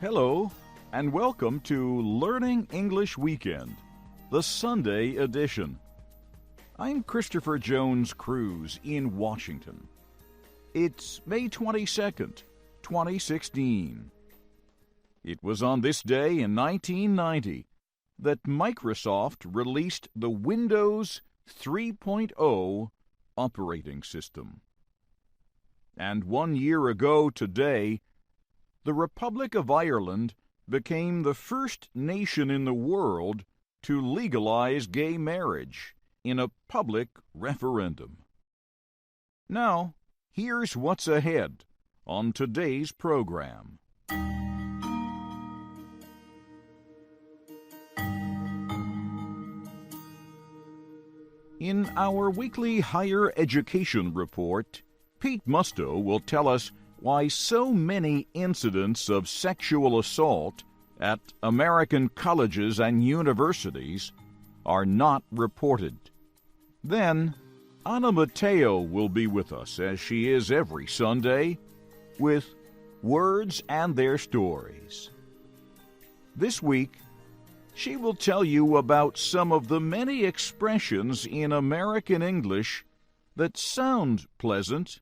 Hello, and welcome to Learning English Weekend, the Sunday edition. I'm Christopher Jones Cruz in Washington. It's May 22nd, 2016. It was on this day in 1990 that Microsoft released the Windows 3.0 operating system. And 1 year ago today, the Republic of Ireland became the first nation in the world to legalize gay marriage in a public referendum. Now, here's what's ahead on today's program. In our weekly higher education report, Pete Musto will tell us why so many incidents of sexual assault at American colleges and universities are not reported. Then, Anna Matteo will be with us, as she is every Sunday, with Words and Their Stories. This week, she will tell you about some of the many expressions in American English that sound pleasant,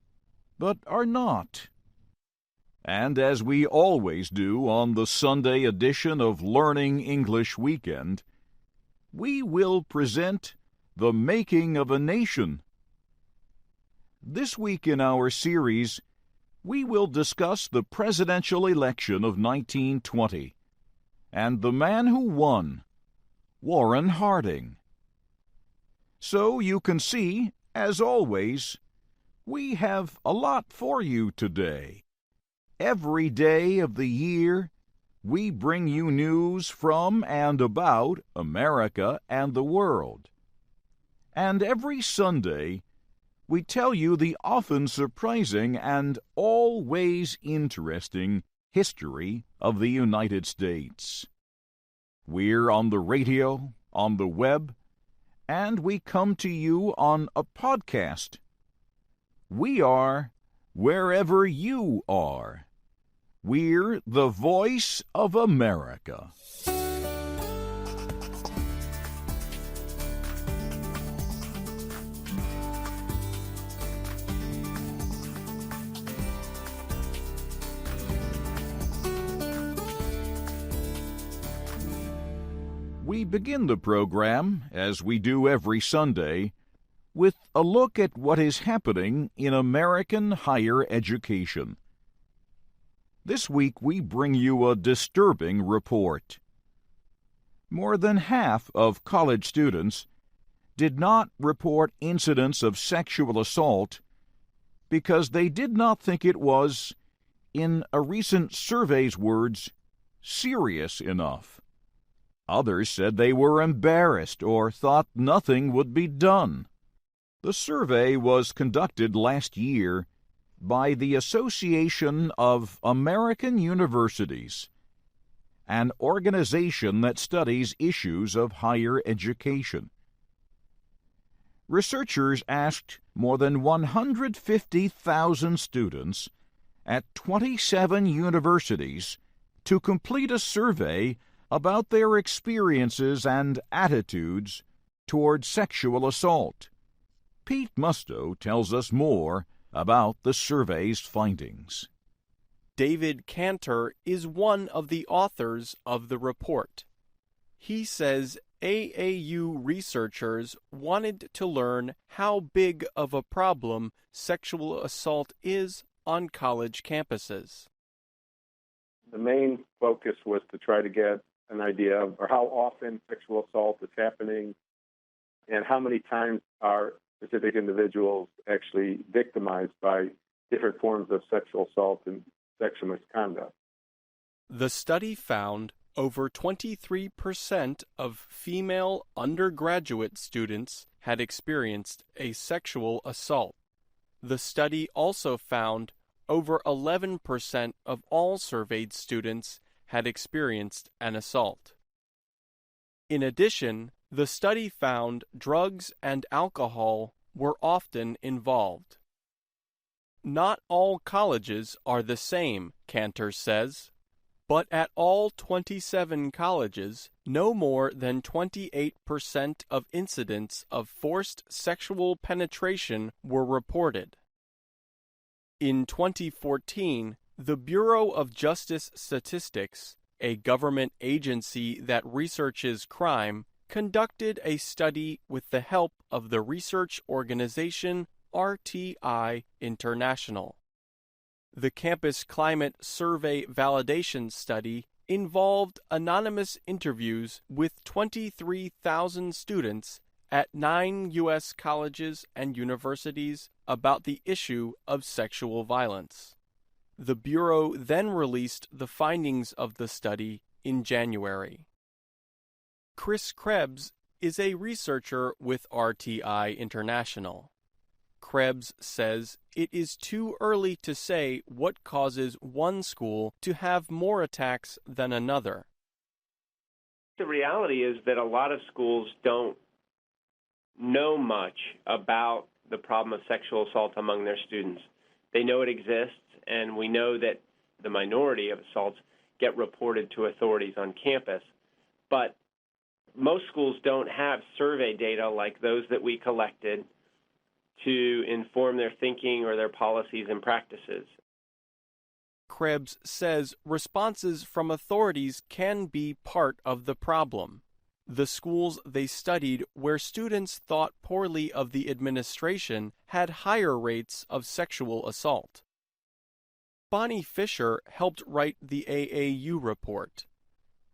but are not. And as we always do on the Sunday edition of Learning English Weekend, we will present The Making of a Nation. This week in our series, we will discuss the presidential election of 1920 and the man who won, Warren Harding. So you can see, as always, we have a lot for you today. Every day of the year, we bring you news from and about America and the world. And every Sunday, we tell you the often surprising and always interesting history of the United States. We're on the radio, on the web, and we come to you on a podcast. We are wherever you are. We're the voice of America. We begin the program, as we do every Sunday, with a look at what is happening in American higher education. This week we bring you a disturbing report. More than half of college students did not report incidents of sexual assault because they did not think it was, in a recent survey's words, serious enough. Others said they were embarrassed or thought nothing would be done. The survey was conducted last year by the Association of American Universities, an organization that studies issues of higher education. Researchers asked more than 150,000 students at 27 universities to complete a survey about their experiences and attitudes toward sexual assault. Pete Musto tells us more about the survey's findings. David Cantor is one of the authors of the report. He says AAU researchers wanted to learn how big of a problem sexual assault is on college campuses. The main focus was to try to get an idea of how often sexual assault is happening and how many times are specific individuals actually victimized by different forms of sexual assault and sexual misconduct. The study found over 23% of female undergraduate students had experienced a sexual assault. The study also found over 11% of all surveyed students had experienced an assault. In addition, the study found drugs and alcohol were often involved. Not all colleges are the same, Cantor says. But at all 27 colleges, no more than 28% of incidents of forced sexual penetration were reported. In 2014, the Bureau of Justice Statistics, a government agency that researches crime, conducted a study with the help of the research organization RTI International. The Campus Climate Survey Validation Study involved anonymous interviews with 23,000 students at 9 U.S. colleges and universities about the issue of sexual violence. The Bureau then released the findings of the study in January. Chris Krebs is a researcher with RTI International. Krebs says it is too early to say what causes one school to have more attacks than another. The reality is that a lot of schools don't know much about the problem of sexual assault among their students. They know it exists, and we know that the minority of assaults get reported to authorities on campus. But most schools don't have survey data like those that we collected to inform their thinking or their policies and practices. Krebs says responses from authorities can be part of the problem. The schools they studied where students thought poorly of the administration had higher rates of sexual assault. Bonnie Fisher helped write the AAU report.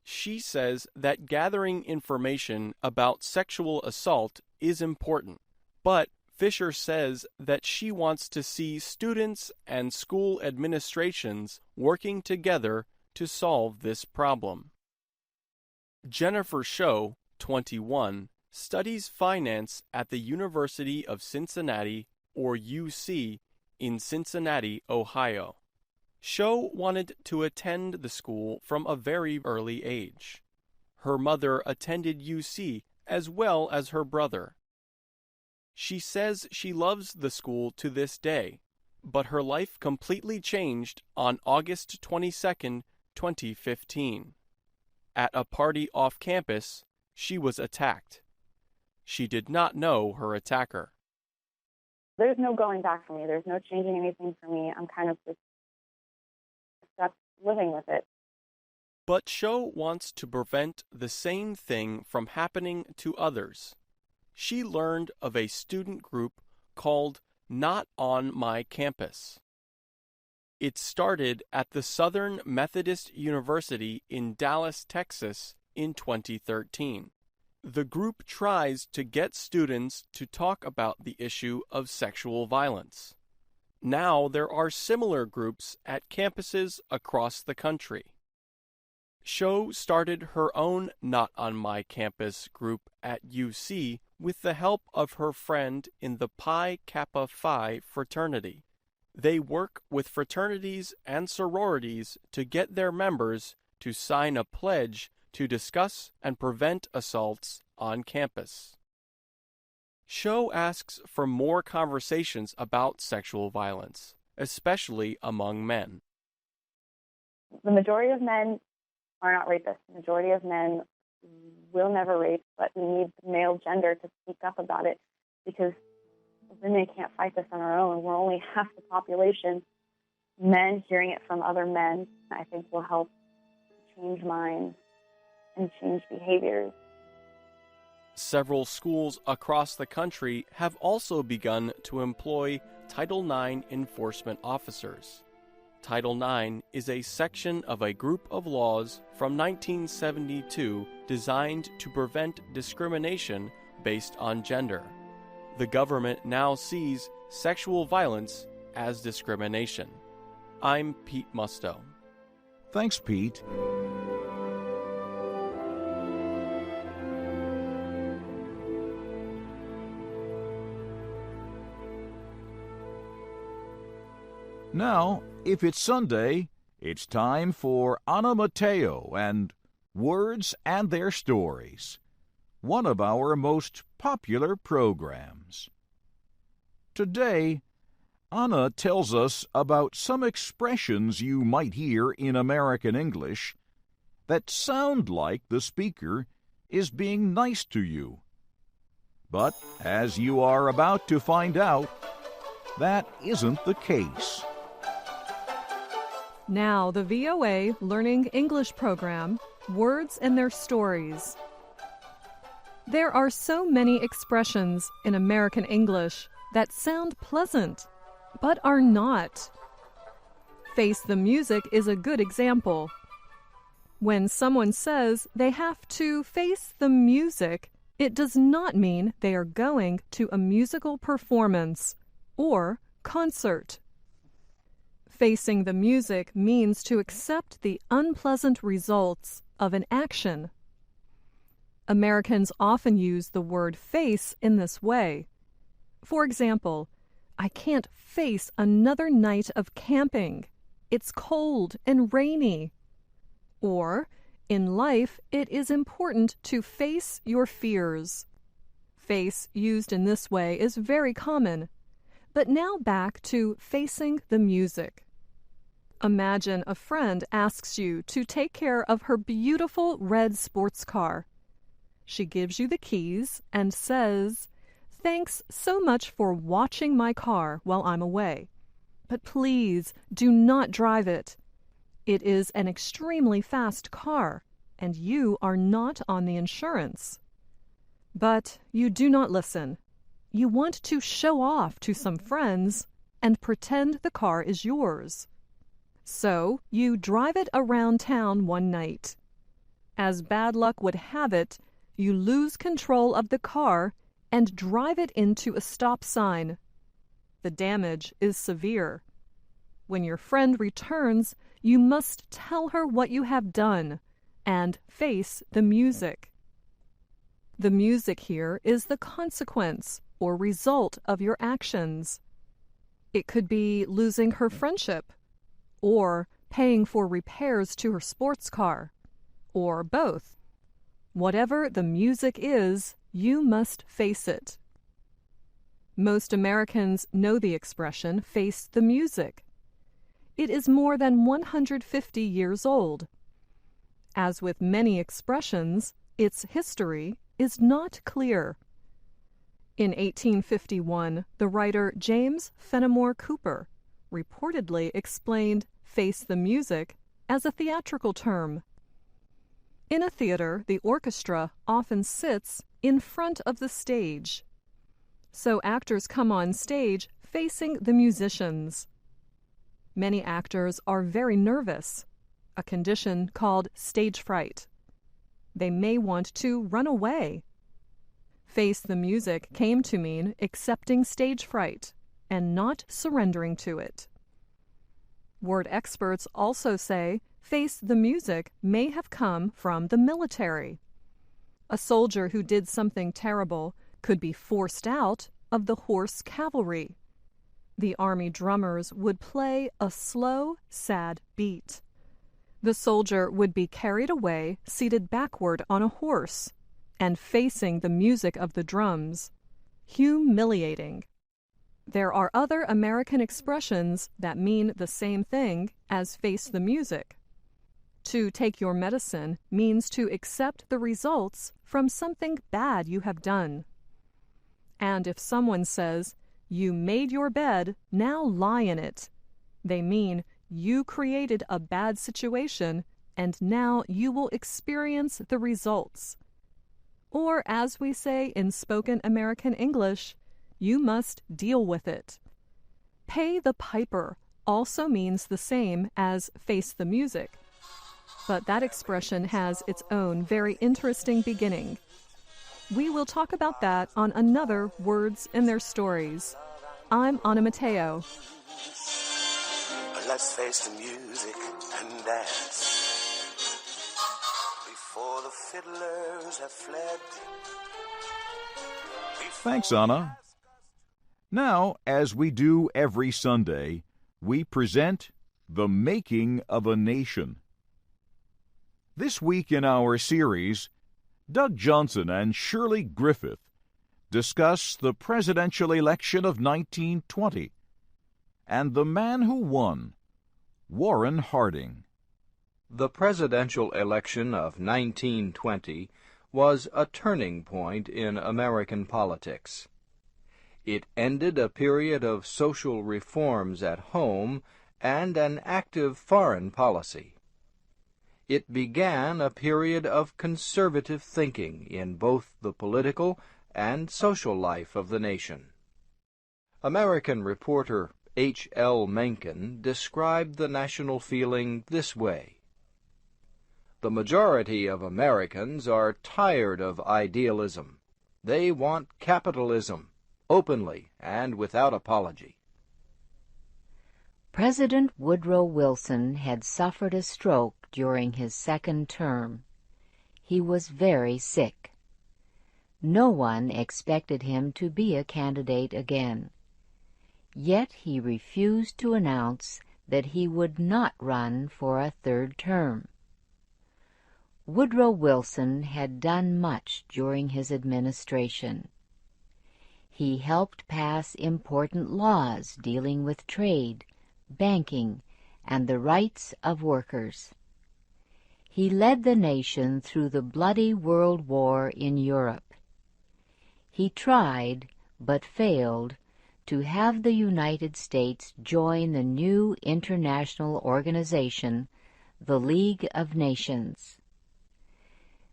She says that gathering information about sexual assault is important, but Fisher says that she wants to see students and school administrations working together to solve this problem. Jennifer Sho, 21, studies finance at the University of Cincinnati, or UC, in Cincinnati, Ohio. Sho wanted to attend the school from a very early age. Her mother attended UC as well as her brother. She says she loves the school to this day, but her life completely changed on August 22, 2015. At a party off campus, she was attacked. She did not know her attacker. There's no going back for me. There's no changing anything for me. I'm kind of just stuck living with it. But Sho wants to prevent the same thing from happening to others. She learned of a student group called Not on My Campus. It started at the Southern Methodist University in Dallas, Texas in 2013. The group tries to get students to talk about the issue of sexual violence. Now there are similar groups at campuses across the country. Sho started her own Not on My Campus group at UC with the help of her friend in the Pi Kappa Phi fraternity. They work with fraternities and sororities to get their members to sign a pledge to discuss and prevent assaults on campus. Sho asks for more conversations about sexual violence, especially among men. The majority of men are not rapists. The majority of men will never rape, but we need the male gender to speak up about it because women can't fight this on our own. We're only half the population. Men hearing it from other men, I think, will help change minds and change behaviors. Several schools across the country have also begun to employ Title IX enforcement officers. Title IX is a section of a group of laws from 1972 designed to prevent discrimination based on gender. The government now sees sexual violence as discrimination. I'm Pete Musto. Thanks, Pete. Now, if it's Sunday, it's time for Anna Mateo and Words and Their Stories, one of our most popular programs. Today, Anna tells us about some expressions you might hear in American English that sound like the speaker is being nice to you. But as you are about to find out, that isn't the case. Now the VOA Learning English program, Words and Their Stories. There are so many expressions in American English that sound pleasant, but are not. Face the music is a good example. When someone says they have to face the music, it does not mean they are going to a musical performance or concert. Facing the music means to accept the unpleasant results of an action. Americans often use the word face in this way. For example, I can't face another night of camping. It's cold and rainy. Or, in life, it is important to face your fears. Face used in this way is very common. But now back to facing the music. Imagine a friend asks you to take care of her beautiful red sports car. She gives you the keys and says, "Thanks so much for watching my car while I'm away. But please do not drive it. It is an extremely fast car, and you are not on the insurance." But you do not listen. You want to show off to some friends and pretend the car is yours. So you drive it around town one night. As bad luck would have it, you lose control of the car and drive it into a stop sign. The damage is severe. When your friend returns, you must tell her what you have done and face the music. The music here is the consequence or result of your actions. It could be losing her friendship, or paying for repairs to her sports car, or both. Whatever the music is, you must face it. Most Americans know the expression, face the music. It is more than 150 years old. As with many expressions, its history is not clear. In 1851, the writer James Fenimore Cooper reportedly explained face the music as a theatrical term. In a theater, the orchestra often sits in front of the stage. So actors come on stage facing the musicians. Many actors are very nervous, a condition called stage fright. They may want to run away. Face the music came to mean accepting stage fright and not surrendering to it. Word experts also say face the music may have come from the military. A soldier who did something terrible could be forced out of the horse cavalry. The army drummers would play a slow, sad beat. The soldier would be carried away, seated backward on a horse, and facing the music of the drums. Humiliating. There are other American expressions that mean the same thing as face the music. To take your medicine means to accept the results from something bad you have done. And if someone says, "You made your bed, now lie in it," they mean you created a bad situation and now you will experience the results. Or, as we say in spoken American English, you must deal with it. Pay the piper also means the same as face the music. But that expression has its own very interesting beginning. We will talk about that on another Words and Their Stories. I'm Anna Mateo. Let's face the music and dance before the fiddlers have fled. Thanks, Anna. Now, as we do every Sunday, we present The Making of a Nation. This week in our series, Doug Johnson and Shirley Griffith discuss the presidential election of 1920. and the man who won, Warren Harding. The presidential election of 1920 was a turning point in American politics. It ended a period of social reforms at home and an active foreign policy. It began a period of conservative thinking in both the political and social life of the nation. American reporter H. L. Mencken described the national feeling this way: "The majority of Americans are tired of idealism. They want capitalism, openly and without apology." President Woodrow Wilson had suffered a stroke during his second term. He was very sick. No one expected him to be a candidate again. Yet he refused to announce that he would not run for a third term. Woodrow Wilson had done much during his administration. He helped pass important laws dealing with trade, banking, and the rights of workers. He led the nation through the bloody World War in Europe. He tried, but failed, to have the United States join the new international organization, the League of Nations.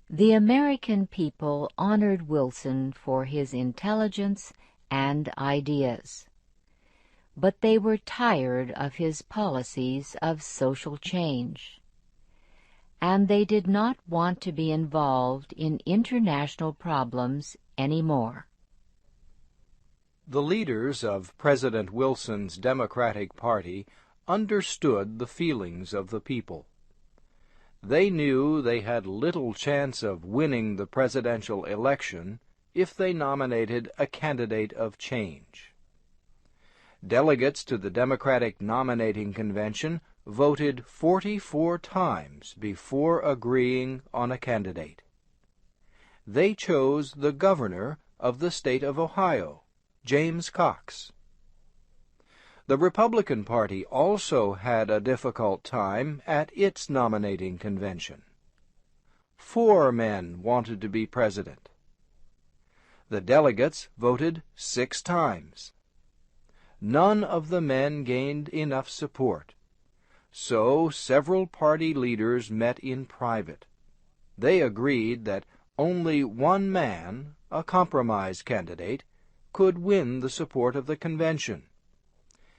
The American people honored Wilson for his intelligence and ideas, but they were tired of his policies of social change, and they did not want to be involved in international problems anymore. The leaders of President Wilson's Democratic Party understood the feelings of the people. They knew they had little chance of winning the presidential election if they nominated a candidate of change. Delegates to the Democratic Nominating Convention voted 44 times before agreeing on a candidate. They chose the governor of the state of Ohio, James Cox. The Republican Party also had a difficult time at its nominating convention. 4 men wanted to be president. The delegates voted 6 times. None of the men gained enough support, so several party leaders met in private. They agreed that only one man, a compromise candidate, could win the support of the convention.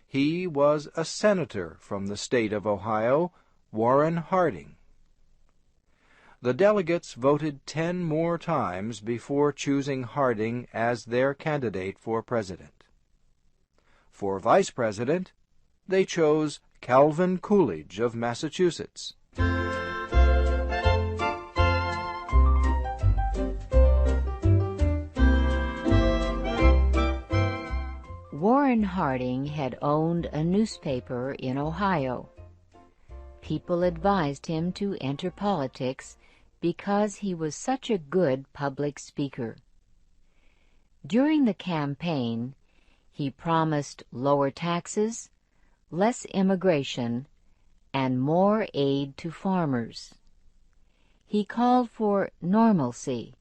He was a senator from the state of Ohio, Warren Harding. The delegates voted 10 more times before choosing Harding as their candidate for president. For vice president, they chose Calvin Coolidge of Massachusetts. Warren Harding had owned a newspaper in Ohio. People advised him to enter politics because he was such a good public speaker. During the campaign, he promised lower taxes, less immigration, and more aid to farmers. He called for normalcy,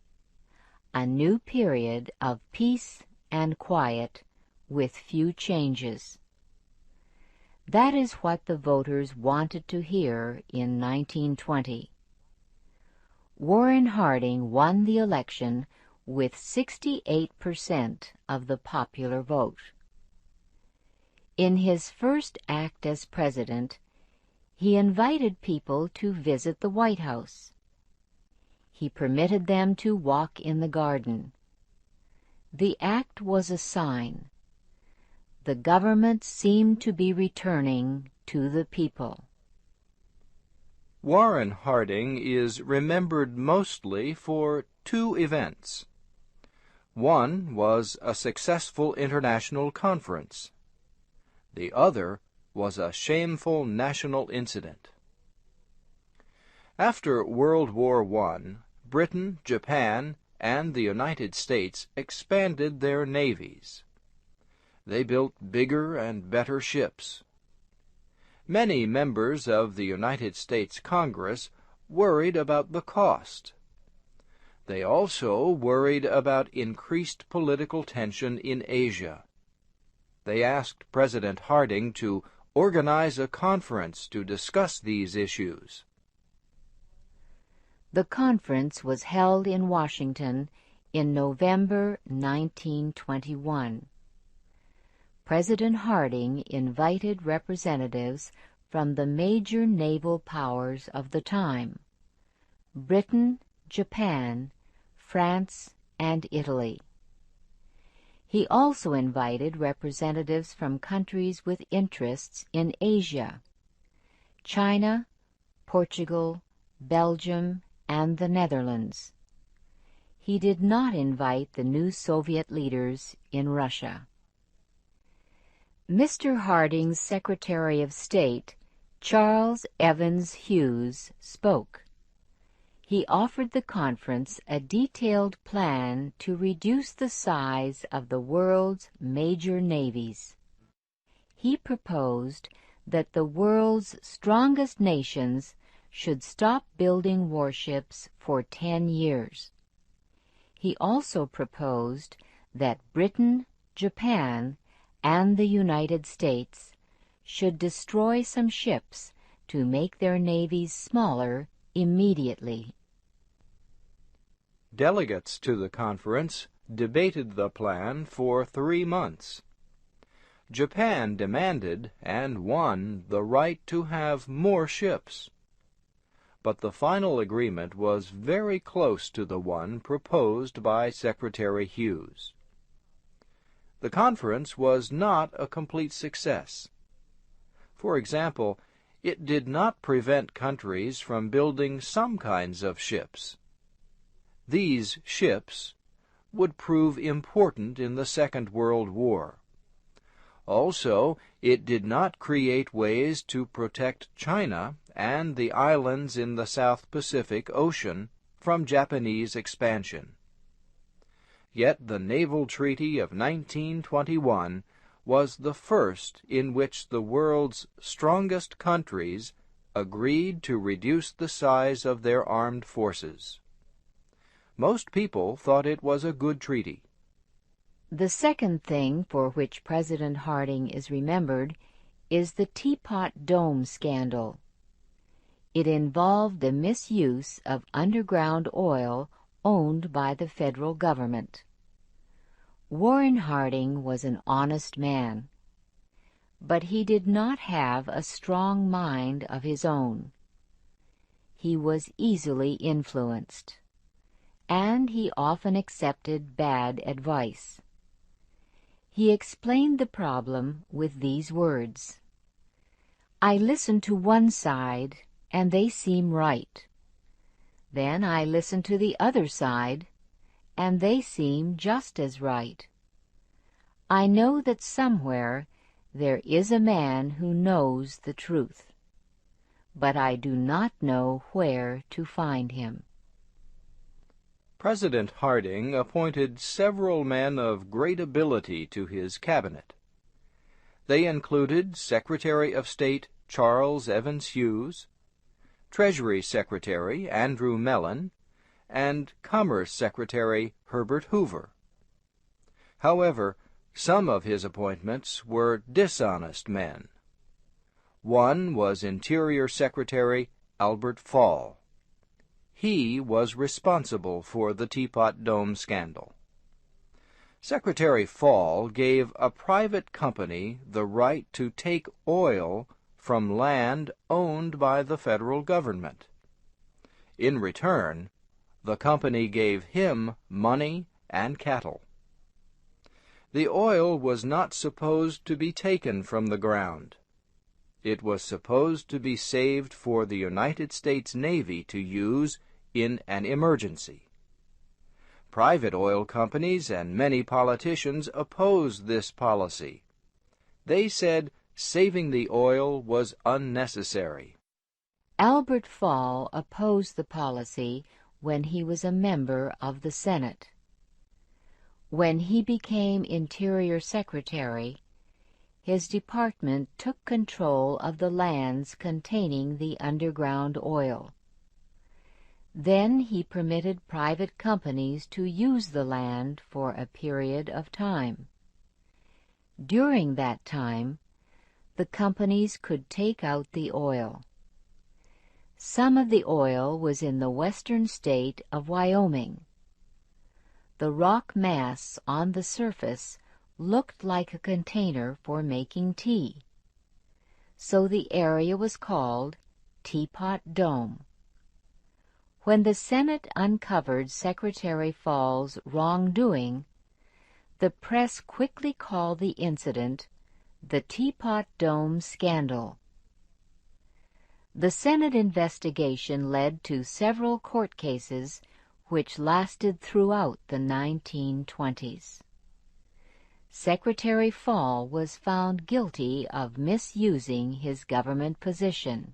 a new period of peace and quiet with few changes. That is what the voters wanted to hear in 1920. Warren Harding won the election with 68% of the popular vote. In his first act as president, he invited people to visit the White House. He permitted them to walk in the garden. The act was a sign. The government seemed to be returning to the people. Warren Harding is remembered mostly for 2 events. One was a successful international conference. The other was a shameful national incident. After World War I, Britain, Japan, and the United States expanded their navies. They built bigger and better ships. Many members of the United States Congress worried about the cost. They also worried about increased political tension in Asia. They asked President Harding to organize a conference to discuss these issues. The conference was held in Washington in November 1921. President Harding invited representatives from the major naval powers of the time: Britain, Japan, France, and Italy. He also invited representatives from countries with interests in Asia: China, Portugal, Belgium, and the Netherlands. He did not invite the new Soviet leaders in Russia. Mr. Harding's Secretary of State, Charles Evans Hughes, spoke. He offered the conference a detailed plan to reduce the size of the world's major navies. He proposed that the world's strongest nations should stop building warships for 10 years. He also proposed that Britain, Japan, and the United States should destroy some ships to make their navies smaller immediately. Delegates to the conference debated the plan for 3 months. Japan demanded and won the right to have more ships. But the final agreement was very close to the one proposed by Secretary Hughes. The conference was not a complete success. For example, it did not prevent countries from building some kinds of ships. These ships would prove important in the Second World War. Also, it did not create ways to protect China and the islands in the South Pacific Ocean from Japanese expansion. Yet the Naval Treaty of 1921 was the first in which the world's strongest countries agreed to reduce the size of their armed forces. Most people thought it was a good treaty. The second thing for which President Harding is remembered is the Teapot Dome scandal. It involved the misuse of underground oil owned by the federal government. Warren Harding was an honest man, but he did not have a strong mind of his own. He was easily influenced, and he often accepted bad advice. He explained the problem with these words: "I listen to one side, and they seem right. Then I listen to the other side, and they seem just as right. I know that somewhere there is a man who knows the truth, but I do not know where to find him." President Harding appointed several men of great ability to his cabinet. They included Secretary of State Charles Evans Hughes, Treasury Secretary Andrew Mellon, and Commerce Secretary Herbert Hoover. However, some of his appointments were dishonest men. One was Interior Secretary Albert Fall. He was responsible for the Teapot Dome scandal. Secretary Fall gave a private company the right to take oil from land owned by the federal government. In return, the company gave him money and cattle. The oil was not supposed to be taken from the ground. It was supposed to be saved for the United States Navy to use in an emergency. Private oil companies and many politicians opposed this policy. They said saving the oil was unnecessary. Albert Fall opposed the policy when he was a member of the Senate. When he became Interior Secretary, his department took control of the lands containing the underground oil. Then he permitted private companies to use the land for a period of time. During that time, the companies could take out the oil. Some of the oil was in the western state of Wyoming. The rock mass on the surface looked like a container for making tea, so the area was called Teapot Dome. When the Senate uncovered Secretary Fall's wrongdoing, the press quickly called the incident the Teapot Dome Scandal. The Senate investigation led to several court cases which lasted throughout the 1920s. Secretary Fall was found guilty of misusing his government position.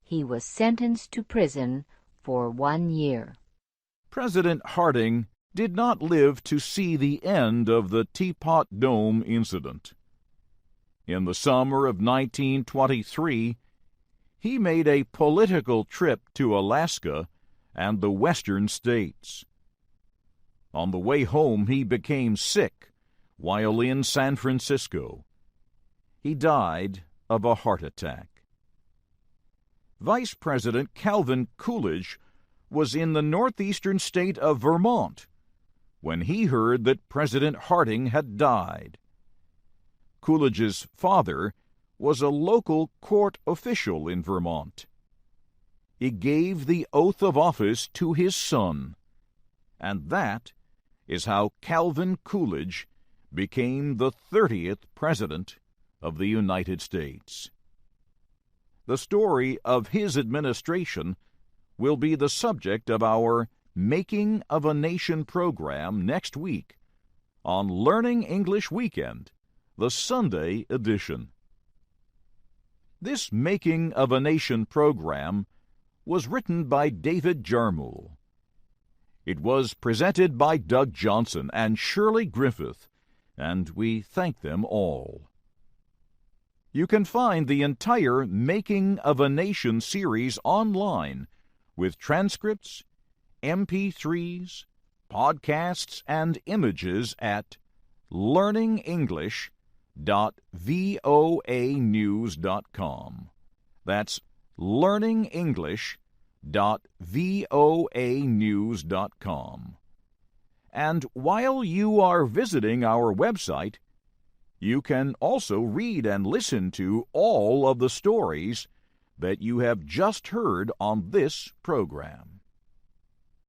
He was sentenced to prison for 1 year. President Harding did not live to see the end of the Teapot Dome incident. In the summer of 1923, he made a political trip to Alaska and the western states. On the way home, he became sick while in San Francisco. He died of a heart attack. Vice President Calvin Coolidge was in the northeastern state of Vermont when he heard that President Harding had died. Coolidge's father was a local court official in Vermont. He gave the oath of office to his son, and that is how Calvin Coolidge became the 30th President of the United States. The story of his administration will be the subject of our Making of a Nation program next week on Learning English Weekend, the Sunday edition. This Making of a Nation program was written by David Jarmuel. It was presented by Doug Johnson and Shirley Griffith, and we thank them all. You can find the entire Making of a Nation series online with transcripts, MP3s, podcasts, and images at learningenglish.voanews.com. That's learningenglish.voanews.com. And while you are visiting our website, you can also read and listen to all of the stories that you have just heard on this program.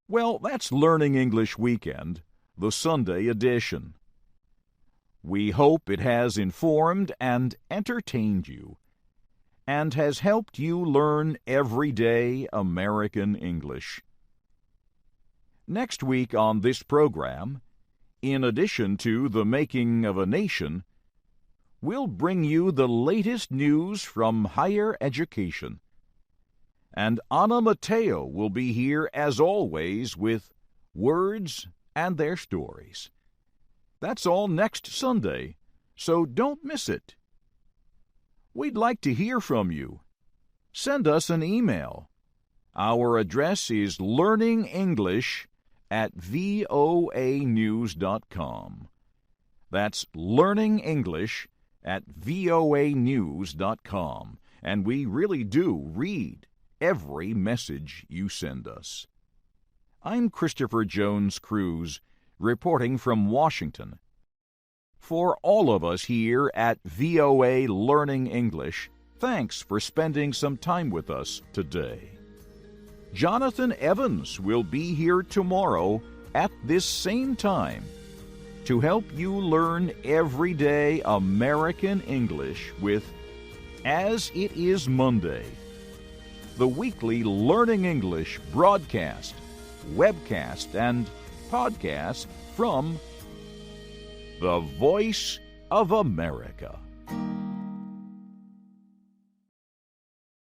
Well, that's Learning English Weekend, the Sunday edition. We hope it has informed and entertained you, and has helped you learn everyday American English. Next week on this program, in addition to the Making of a Nation, we'll bring you the latest news from higher education. And Anna Mateo will be here as always with words and their stories. That's all next Sunday, so don't miss it. We'd like to hear from you. Send us an email. Our address is learningenglish@voanews.com. That's learningenglish@voanews.com, and we really do read every message you send us. I'm Christopher Jones Cruz, reporting from Washington. For all of us here at VOA Learning English, thanks for spending some time with us today. Jonathan Evans will be here tomorrow at this same time to help you learn everyday American English with As It Is Monday, the weekly Learning English broadcast, webcast, and podcast from the Voice of America.